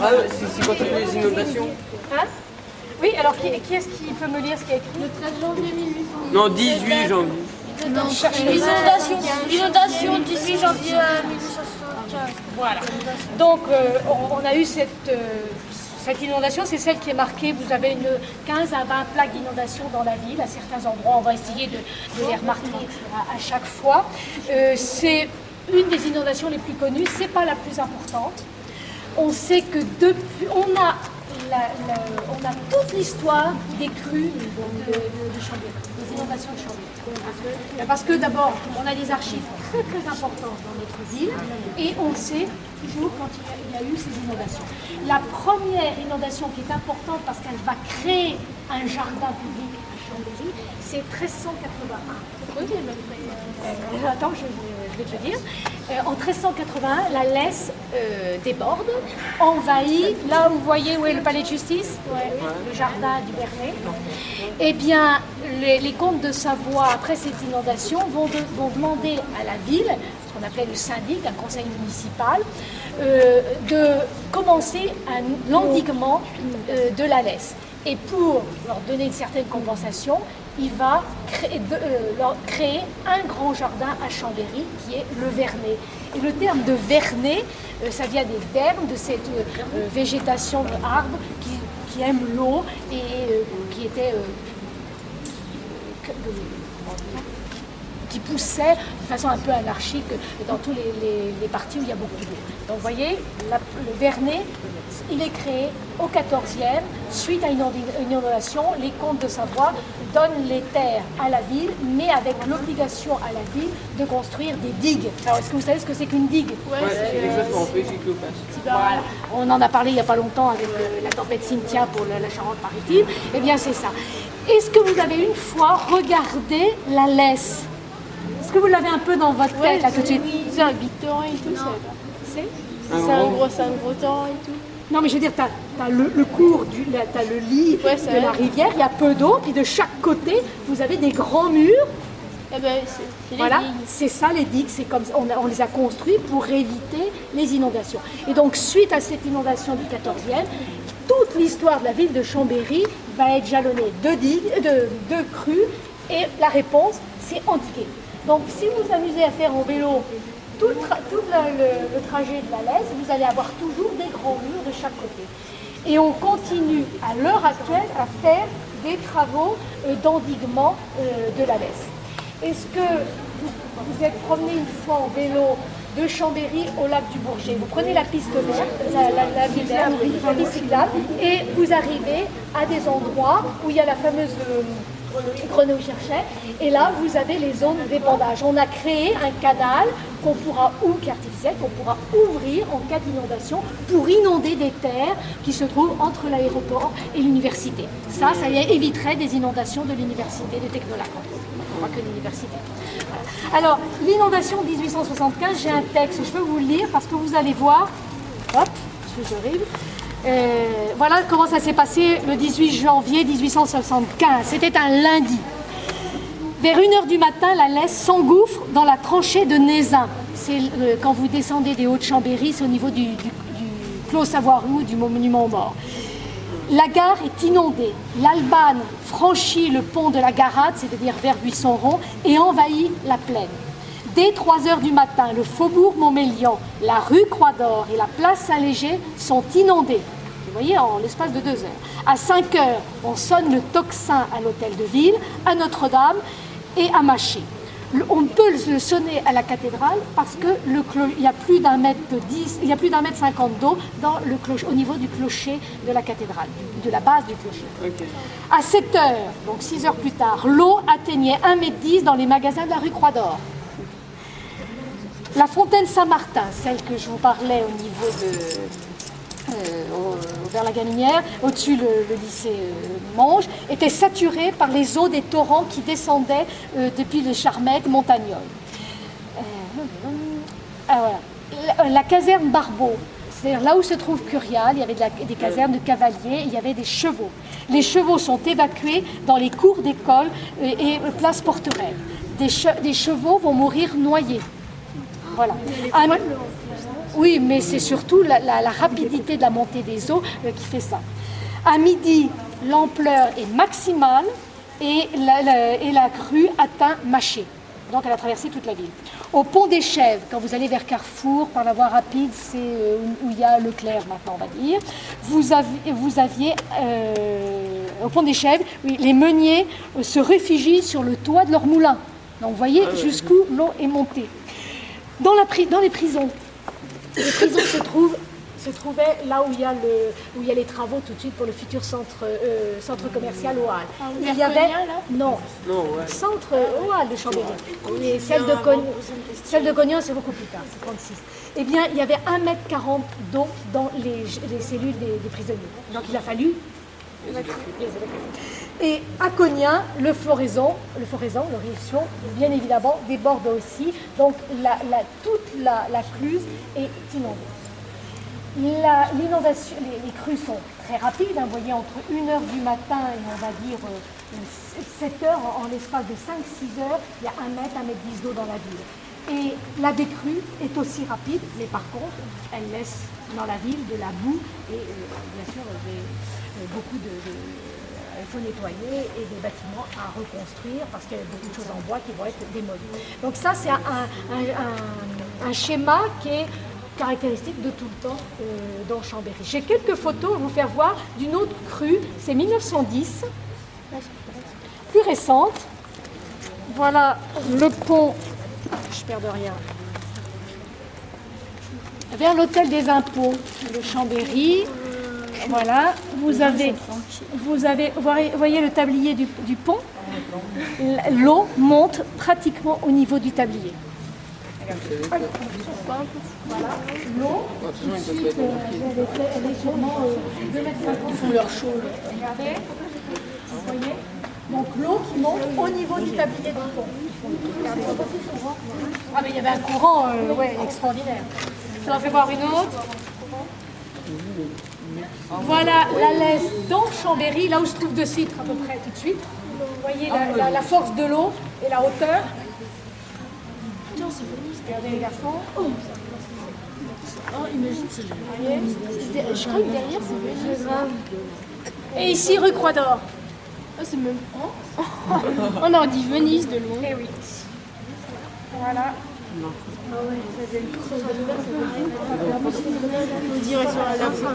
Ah, c'est quand il y a eu les inondations. Hein? Oui, alors qui est-ce qui peut me lire ce qu'il y a écrit? Le 13 janvier 1800. Non, 18 janvier. L'inondation 18 janvier 1875. Voilà. Donc, on a eu cette inondation, c'est celle qui est marquée. Vous avez une 15 à 20 plaques d'inondation dans la ville, à certains endroits. On va essayer de les remarquer à chaque fois. C'est une des inondations les plus connues, c'est pas la plus importante. On sait que depuis, on a toute l'histoire des crues de Chambéry, des inondations de Chambéry. Parce que d'abord, on a des archives très très importantes dans notre ville et on sait toujours quand il y a eu ces inondations. La première inondation qui est importante parce qu'elle va créer un jardin public à Chambéry, c'est 1381. Attends, je vais te le dire. En 1381, la Lesse déborde, envahit, là où vous voyez où est le palais de justice, le jardin du Vernet. Eh bien, les comtes de Savoie, après cette inondation, vont demander à la ville, ce qu'on appelait le syndic, un conseil municipal, de commencer l'endiguement de la Lesse. Et pour leur donner une certaine compensation, il va créer un grand jardin à Chambéry qui est le Vernet. Et le terme de Vernet, ça vient des vernes, de cette végétation d'arbres qui aime l'eau et qui était qui poussait de façon un peu anarchique dans tous les parties où il y a beaucoup d'eau. Donc vous voyez, le Vernet, il est créé au XIVe, suite à une inondation, les comtes de Savoie donnent les terres à la ville, mais avec l'obligation à la ville de construire des digues. Alors est-ce que vous savez ce que c'est qu'une digue? Ouais, c'est exactement, on fait Voilà. On en a parlé il n'y a pas longtemps avec la tempête Cynthia pour la Charente-Maritime. Eh bien c'est ça. Est-ce que vous avez une fois regardé la Lesse? Est-ce que vous l'avez un peu dans votre tête là tout de suite? C'est un big torrent et tout ça. C'est C'est un gros torrent et tout. Non, mais je veux dire, t'as le cours, t'as le lit de la rivière, il y a peu d'eau, puis de chaque côté, vous avez des grands murs. Eh ben, c'est Voilà, les digues. c'est ça les digues, c'est comme ça, on les a construits pour éviter les inondations. Et donc, suite à cette inondation du 14e, toute l'histoire de la ville de Chambéry va être jalonnée de digues, de crues, et la réponse, c'est endiguer. Donc, si vous vous amusez à faire en vélo tout le trajet de la Lesse, vous allez avoir toujours des grands murs de chaque côté. Et on continue à l'heure actuelle à faire des travaux d'endiguement de la Lesse. Est-ce que vous êtes promené une fois en vélo de Chambéry au lac du Bourget? Vous prenez la piste verte, la piste cyclable, et vous arrivez à des endroits où il y a la fameuse Grenouille-Cherchais, et là vous avez les zones d'épandage. On a créé un canal qui est artificiel, qu'on pourra ouvrir en cas d'inondation pour inonder des terres qui se trouvent entre l'aéroport et l'université. Ça éviterait des inondations de l'université de Technolac. On voit que l'université. Voilà. Alors, l'inondation de 1875, j'ai un texte, je peux vous le lire parce que vous allez voir. Hop, je suis horrible. Voilà comment ça s'est passé le 18 janvier 1875. C'était un lundi. Vers 1h du matin, la Lesse s'engouffre dans la tranchée de Nézin. C'est quand vous descendez des Hauts-de-Chambéry, c'est au niveau du Clos Savoie-Roux, du monument aux morts. La gare est inondée. L'Albane franchit le pont de la Garade, c'est-à-dire vers Buisson-Rond, et envahit la plaine. Dès 3h du matin, le faubourg Montmélian, la rue Croix-d'Or et la place Saint-Léger sont inondés. Vous voyez, en l'espace de 2 heures. À 5h, on sonne le tocsin à l'hôtel de ville, à Notre-Dame et à Maché. On peut le sonner à la cathédrale parce que il y a plus d'1 mètre 50 d'eau au niveau du clocher de la cathédrale, de la base du clocher. Okay. À 7h, donc 6 heures plus tard, l'eau atteignait 1,10 m dans les magasins de la rue Croix-d'Or. La fontaine Saint-Martin, celle que je vous parlais au niveau vers la Gaminière, au-dessus le lycée Monge, était saturée par les eaux des torrents qui descendaient depuis les Charmettes, Montagnoles. Voilà. La caserne Barbeau, c'est-à-dire là où se trouve Curial, il y avait des casernes de cavaliers, il y avait des chevaux. Les chevaux sont évacués dans les cours d'école et place Porterelle. Des chevaux vont mourir noyés. Voilà. Oui, mais c'est surtout la rapidité de la montée des eaux qui fait ça. À midi, l'ampleur est maximale et la crue atteint Maché. Donc elle a traversé toute la ville. Au pont des Chèvres, quand vous allez vers Carrefour, par la voie rapide, c'est où il y a Leclerc maintenant, on va dire, vous aviez au pont des Chèvres, oui, les meuniers se réfugient sur le toit de leur moulin. Donc vous voyez jusqu'où l'eau est montée. Dans les prisons se trouvait là où il y a les travaux tout de suite pour le futur centre commercial au Halles. Il y avait Non, ouais. centre au Halles de Chambéry. Et celle de Cognan, c'est beaucoup plus tard, c'est 36. Eh bien, il y avait 1,40 m d'eau dans les cellules des prisonniers. Donc il a fallu les évacuer. Et à Cognan, le floraison, le Rivion, bien évidemment, déborde aussi. Donc toute la cluse est inondée. L'inondation, les crues sont très rapides, vous voyez, entre 1h du matin et on va dire 7 heures, en l'espace de 5-6 heures, il y a 1 mètre, 1,10 m d'eau dans la ville. Et la décrue est aussi rapide, mais par contre, elle laisse dans la ville de la boue et bien sûr beaucoup il faut nettoyer et des bâtiments à reconstruire parce qu'il y a beaucoup de choses en bois qui vont être démolies. Donc ça, c'est un schéma qui est caractéristique de tout le temps dans Chambéry. J'ai quelques photos à vous faire voir d'une autre crue, c'est 1910, plus récente. Voilà le pont, je perds de rien, vers l'hôtel des impôts de Chambéry. Voilà, vous voyez le tablier du pont, l'eau monte pratiquement au niveau du tablier. Voilà, l'eau, elle est sûrement 2,50 m. Ils font leur show. Regardez, vous voyez. Donc l'eau qui monte au niveau du tablier du pont. Regardez. Ah mais il y avait un courant extraordinaire. Je vous en fais voir une autre. Voilà la Lesse dans Chambéry, là où se trouve De Citre à peu près tout de suite. Vous voyez la force de l'eau et la hauteur. Regardez les garçons. Oh, imagine si je crois que derrière c'est Venise. Et ici, rue Croix d'Or. Oh, c'est même. On a dit Venise de loin. Eh oui. Voilà. On dirait sur la fin.